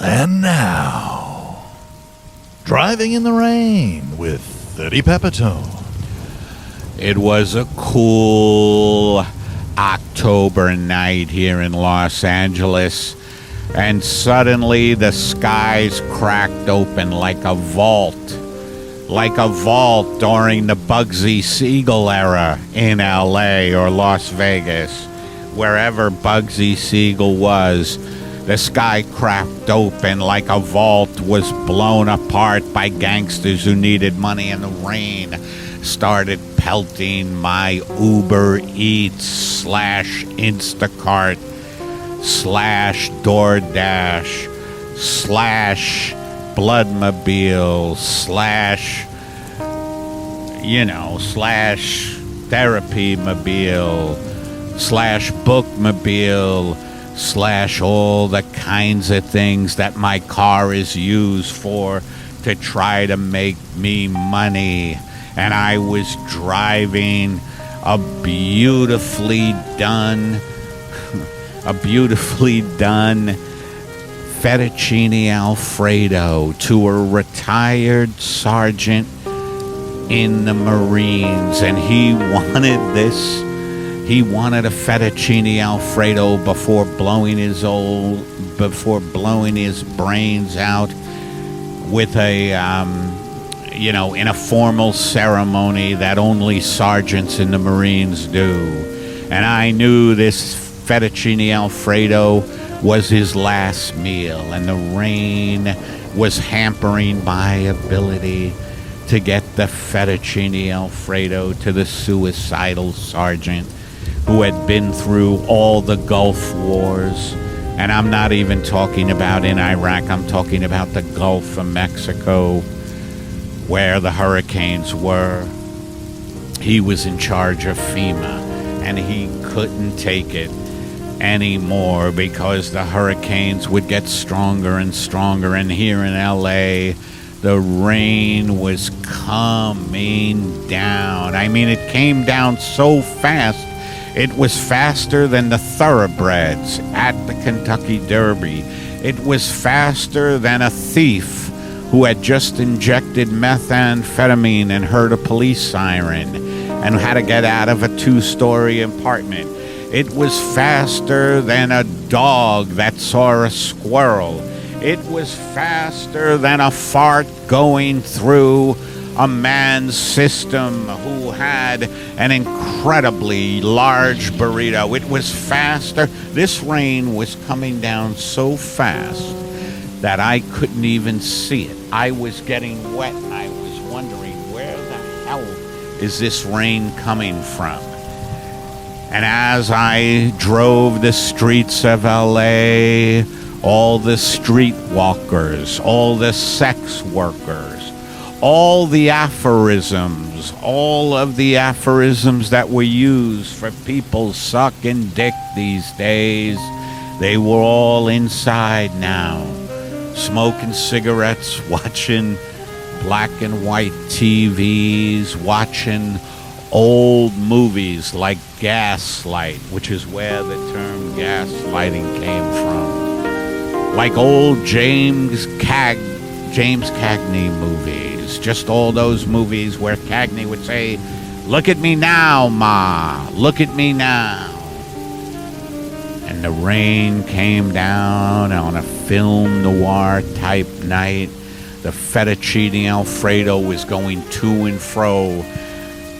And now, Driving in the Rain with Eddie Pepitone. It was a cool October night here in Los Angeles, and suddenly the skies cracked open like a vault during the Bugsy Siegel era in LA or Las Vegas. Wherever Bugsy Siegel was, the sky cracked open like a vault was blown apart by gangsters who needed money, and the rain started pelting my Uber Eats / Instacart / DoorDash / Bloodmobile / Therapy-mobile / Bookmobile / all the kinds of things that my car is used for to try to make me money. And I was driving a beautifully done fettuccine Alfredo to a retired sergeant in the Marines, and he wanted a fettuccine Alfredo before blowing his brains out with in a formal ceremony that only sergeants in the Marines do. And I knew this fettuccine Alfredo was his last meal, and the rain was hampering my ability to get the fettuccine Alfredo to the suicidal sergeant who had been through all the Gulf Wars. And I'm not even talking about in Iraq, I'm talking about the Gulf of Mexico, where the hurricanes were. He was in charge of FEMA, and he couldn't take it anymore because the hurricanes would get stronger and stronger. And here in LA, the rain was coming down. I mean, it came down so fast. It was faster than the thoroughbreds at the Kentucky Derby. It was faster than a thief who had just injected methamphetamine and heard a police siren and had to get out of a 2-story apartment. It was faster than a dog that saw a squirrel. It was faster than a fart going through a man's system who had an incredibly large burrito. It was faster. This rain was coming down so fast that I couldn't even see it. I was getting wet, and I was wondering, where the hell is this rain coming from? And as I drove the streets of LA, all the streetwalkers, all the sex workers, all the aphorisms, all of the aphorisms that were used for people sucking dick these days, they were all inside now, smoking cigarettes, watching black and white TVs, watching old movies like Gaslight, which is where the term gaslighting came from, like old James Cagney movies, just all those movies where Cagney would say, "Look at me now, Ma, look at me now." And the rain came down on a film noir type night. The fettuccine Alfredo was going to and fro.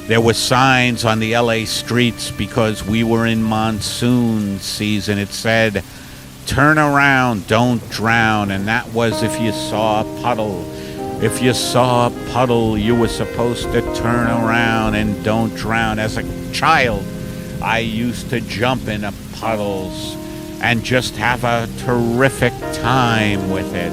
There were signs on the LA streets because we were in monsoon season. It said, "Turn around, don't drown." And that was if you saw a puddle. If you saw a puddle, you were supposed to turn around and don't drown. As a child, I used to jump into puddles and just have a terrific time with it.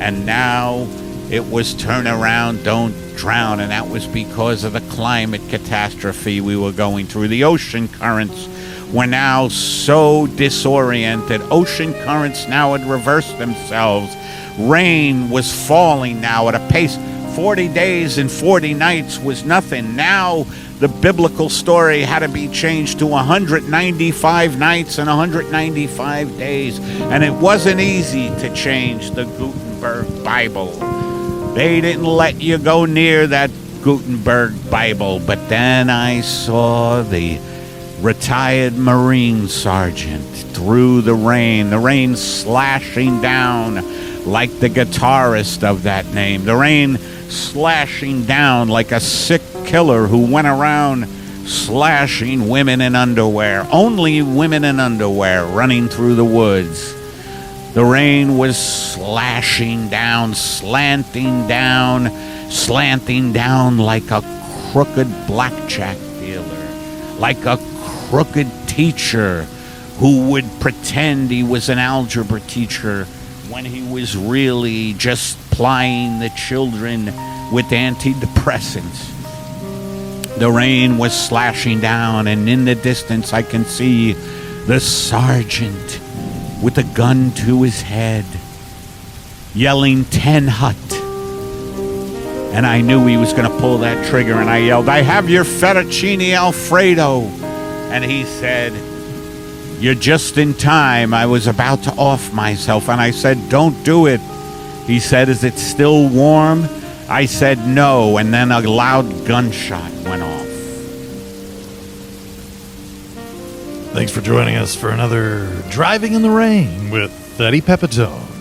And now it was turn around, don't drown, and that was because of the climate catastrophe we were going through. The ocean currents were now so disoriented. Ocean currents now had reversed themselves. Rain was falling now at a pace 40 days and 40 nights was nothing. Now the biblical story had to be changed to 195 nights and 195 days. And it wasn't easy to change the Gutenberg Bible. They didn't let you go near that Gutenberg Bible. But then I saw the retired Marine sergeant through the rain slashing down like the guitarist of that name, the rain slashing down like a sick killer who went around slashing women in underwear, only women in underwear running through the woods. The rain was slashing down, slanting down like a crooked blackjack dealer, like a crooked teacher who would pretend he was an algebra teacher when he was really just plying the children with antidepressants. The rain was slashing down, and in the distance I can see the sergeant with a gun to his head yelling 10 hut. And I knew he was going to pull that trigger, and I yelled, "I have your fettuccine Alfredo." And he said, "You're just in time. I was about to off myself." And I said, "Don't do it." He said, "Is it still warm?" I said, "No." And then a loud gunshot went off. Thanks for joining us for another Driving in the Rain with Eddie Pepitone.